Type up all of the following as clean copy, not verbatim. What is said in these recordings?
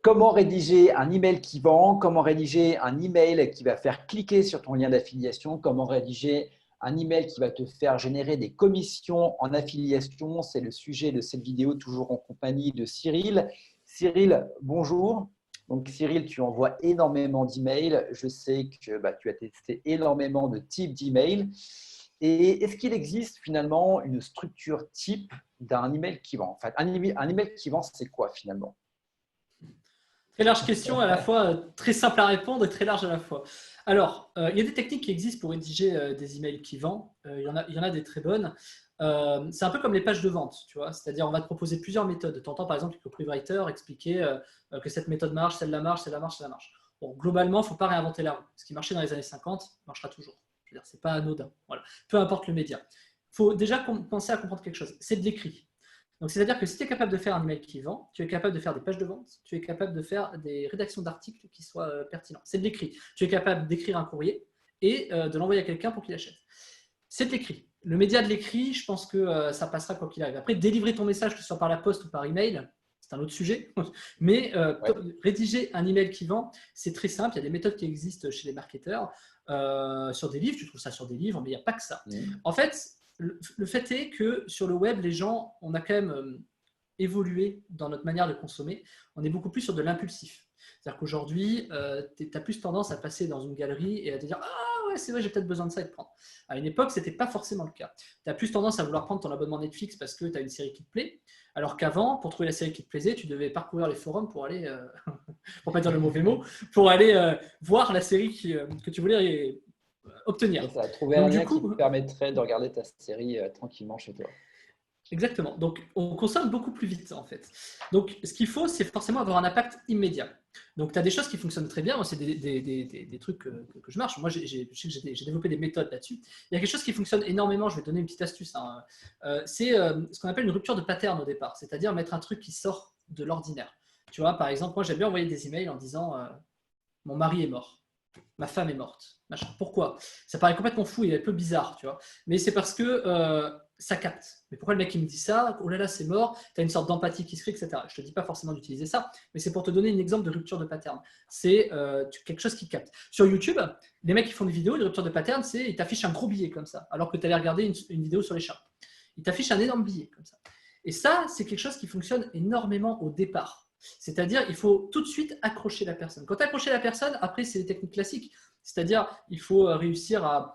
Comment rédiger un email qui vend? Comment rédiger un email qui va faire cliquer sur ton lien d'affiliation? Comment rédiger un email qui va te faire générer des commissions en affiliation? C'est le sujet de cette vidéo, toujours en compagnie de Cyril. Cyril, bonjour. Donc Cyril, tu envoies énormément d'emails. Je sais que tu as testé énormément de types d'emails. Et est-ce qu'il existe finalement une structure type d'un email qui vend? Enfin, un email qui vend, c'est quoi finalement? Très large question, à la fois très simple à répondre et très large à la fois. Alors, il y a des techniques qui existent pour rédiger des emails qui vendent. Il y en a des très bonnes. C'est un peu comme les pages de vente, tu vois. C'est-à-dire, on va te proposer plusieurs méthodes. Tu entends par exemple le copywriter expliquer que cette méthode marche, celle-là marche, celle-là marche, celle-là marche. Bon, globalement, il ne faut pas réinventer la roue. Ce qui marchait dans les années 50 marchera toujours. Je veux dire, c'est pas anodin. Voilà. Peu importe le média. Il faut déjà penser à comprendre quelque chose. C'est de l'écrit. Donc, c'est-à-dire que si tu es capable de faire un email qui vend, tu es capable de faire des pages de vente, tu es capable de faire des rédactions d'articles qui soient pertinents. C'est de l'écrit. Tu es capable d'écrire un courrier et de l'envoyer à quelqu'un pour qu'il achète. C'est de l'écrit. Le média de l'écrit, je pense que ça passera quoi qu'il arrive. Après, délivrer ton message, que ce soit par la poste ou par email, c'est un autre sujet. Mais Ouais. rédiger un email qui vend, c'est très simple. Il y a des méthodes qui existent chez les marketeurs, sur des livres. Tu trouves ça sur des livres, mais il n'y a pas que ça. En fait, le fait est que sur le web, les gens, on a quand même évolué dans notre manière de consommer. On est beaucoup plus sur de l'impulsif. C'est-à-dire qu'aujourd'hui, tu as plus tendance à passer dans une galerie et à te dire « Ah ouais, c'est vrai, j'ai peut-être besoin de ça et de prendre ». À une époque, ce n'était pas forcément le cas. Tu as plus tendance à vouloir prendre ton abonnement Netflix parce que tu as une série qui te plaît, alors qu'avant, pour trouver la série qui te plaisait, tu devais parcourir les forums pour aller, pour pas dire le mauvais mot, pour aller voir la série que tu voulais obtenir. C'est ça, trouver un Donc du lien qui te coup, permettrait de regarder ta série tranquillement chez toi. exactement. Donc, on consomme beaucoup plus vite, en fait. Donc, ce qu'il faut, c'est forcément avoir un impact immédiat. Donc, tu as des choses qui fonctionnent très bien. Moi, c'est des trucs que je marche. Moi, j'ai développé des méthodes là-dessus. Il y a quelque chose qui fonctionne énormément. Je vais te donner une petite astuce, hein. C'est ce qu'on appelle une rupture de pattern au départ. C'est-à-dire mettre un truc qui sort de l'ordinaire. Tu vois, par exemple, moi, j'aime bien envoyer des emails en disant mon mari est mort, ma femme est morte. Machin. Pourquoi? Ça paraît complètement fou et un peu bizarre, tu vois. Mais c'est parce que ça capte. Mais pourquoi le mec il me dit ça? Oh là là, c'est mort. Tu as une sorte d'empathie qui se crée, etc. Je te dis pas forcément d'utiliser ça, mais c'est pour te donner un exemple de rupture de pattern. C'est quelque chose qui capte. Sur YouTube, les mecs qui font des vidéos de rupture de pattern, c'est ils t'affichent un gros billet comme ça, alors que tu allais regarder une vidéo sur les chats. Ils t'affichent un énorme billet comme ça. Et ça, c'est quelque chose qui fonctionne énormément au départ. C'est-à-dire, il faut tout de suite accrocher la personne. Quand tu as accroché la personne, après, c'est les techniques classiques. C'est-à-dire, il faut réussir à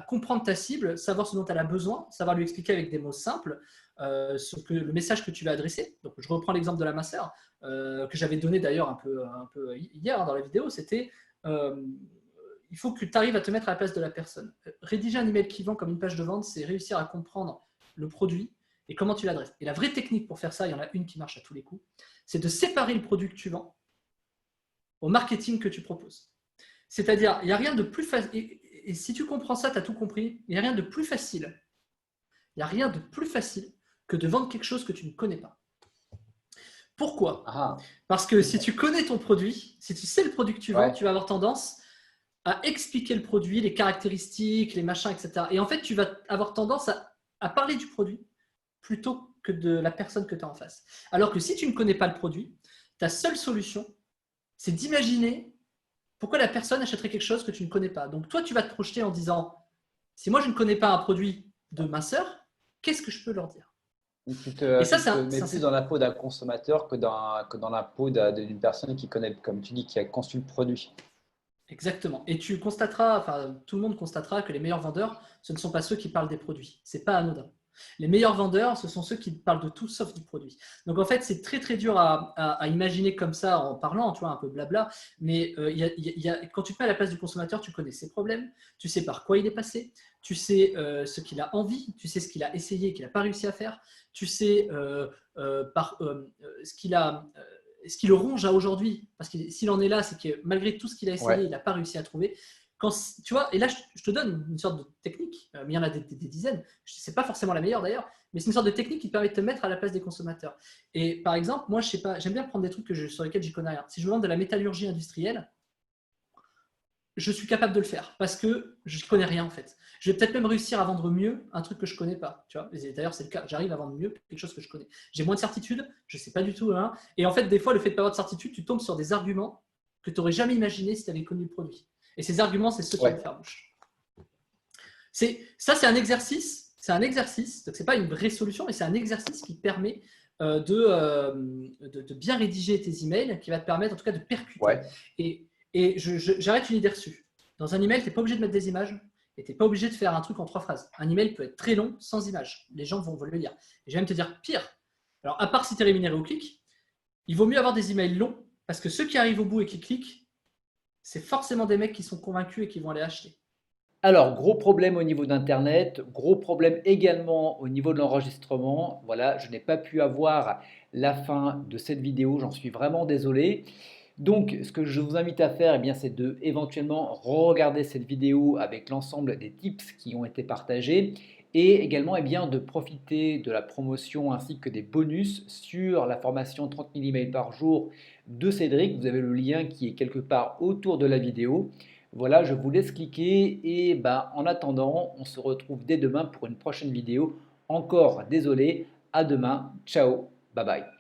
comprendre ta cible, savoir ce dont elle a besoin, savoir lui expliquer avec des mots simples le message que tu vas adresser. Donc, je reprends l'exemple de la masseur que j'avais donné d'ailleurs un peu hier dans la vidéo. C'était il faut que tu arrives à te mettre à la place de la personne. Rédiger un email qui vend comme une page de vente, c'est réussir à comprendre le produit et comment tu l'adresses. Et la vraie technique pour faire ça, il y en a une qui marche à tous les coups, c'est de séparer le produit que tu vends au marketing que tu proposes. C'est-à-dire, il n'y a rien de plus facile. Et si tu comprends ça, tu as tout compris. Il n'y a rien de plus facile. Il n'y a rien de plus facile que de vendre quelque chose que tu ne connais pas. Pourquoi? Ah, Parce que si tu connais ton produit, si tu sais le produit que tu vends, ouais. tu vas avoir tendance à expliquer le produit, les caractéristiques, les machins, etc. Et en fait, tu vas avoir tendance à parler du produit plutôt que de la personne que tu as en face. Alors que si tu ne connais pas le produit, ta seule solution, c'est d'imaginer pourquoi la personne achèterait quelque chose que tu ne connais pas. Donc toi, tu vas te projeter en disant, si moi je ne connais pas un produit de minceur, qu'est-ce que je peux leur dire? Donc, Et ça, tu te mets plus dans la peau d'un consommateur que dans la peau d'une personne qui connaît, comme tu dis, qui a conçu le produit. exactement. Et tu constateras, enfin tout le monde constatera que les meilleurs vendeurs, ce ne sont pas ceux qui parlent des produits. C'est pas anodin. Les meilleurs vendeurs, ce sont ceux qui parlent de tout sauf du produit. Donc en fait, c'est très très dur à imaginer comme ça en parlant, tu vois, un peu blabla. Mais quand tu te mets à la place du consommateur, tu connais ses problèmes, tu sais par quoi il est passé, tu sais ce qu'il a envie, tu sais ce qu'il a essayé et qu'il n'a pas réussi à faire, tu sais ce qui le ronge à aujourd'hui. Parce que s'il en est là, c'est que malgré tout ce qu'il a essayé, Ouais. il n'a pas réussi à trouver. Quand, tu vois, et là, je te donne une sorte de technique, mais il y en a des dizaines. Ce n'est pas forcément la meilleure d'ailleurs, mais c'est une sorte de technique qui te permet de te mettre à la place des consommateurs. Et par exemple, moi, je sais pas, j'aime bien prendre des trucs sur lesquels j'y connais rien. Si je me vends de la métallurgie industrielle, je suis capable de le faire parce que je ne connais rien en fait. Je vais peut-être même réussir à vendre mieux un truc que je ne connais pas. Tu vois. D'ailleurs, c'est le cas. J'arrive à vendre mieux quelque chose que je connais. J'ai moins de certitude, je ne sais pas du tout. Hein. Et en fait, des fois, le fait de ne pas avoir de certitude, tu tombes sur des arguments que tu n'aurais jamais imaginé si tu avais connu le produit. Et ces arguments, c'est ceux qui vont te faire bouche. Ça, c'est un exercice. C'est un exercice. Donc, ce n'est pas une vraie solution, mais c'est un exercice qui permet de bien rédiger tes emails, qui va te permettre en tout cas de percuter. Ouais. Et j'arrête une idée reçue. Dans un email, tu n'es pas obligé de mettre des images et tu n'es pas obligé de faire un truc en 3 phrases. Un email peut être très long sans images. Les gens vont le lire. Et je vais même te dire pire. Alors, à part si tu es rémunéré au clic, il vaut mieux avoir des emails longs parce que ceux qui arrivent au bout et qui cliquent, c'est forcément des mecs qui sont convaincus et qui vont aller acheter. Alors, gros problème au niveau d'Internet, gros problème également au niveau de l'enregistrement. Voilà, je n'ai pas pu avoir la fin de cette vidéo, j'en suis vraiment désolé. Donc, ce que je vous invite à faire, c'est de éventuellement regarder cette vidéo avec l'ensemble des tips qui ont été partagés et également de profiter de la promotion ainsi que des bonus sur la formation 30 000 emails par jour de Cédric. Vous avez le lien qui est quelque part autour de la vidéo. Voilà, je vous laisse cliquer et en attendant, on se retrouve dès demain pour une prochaine vidéo. Encore désolé, à demain, ciao, bye bye.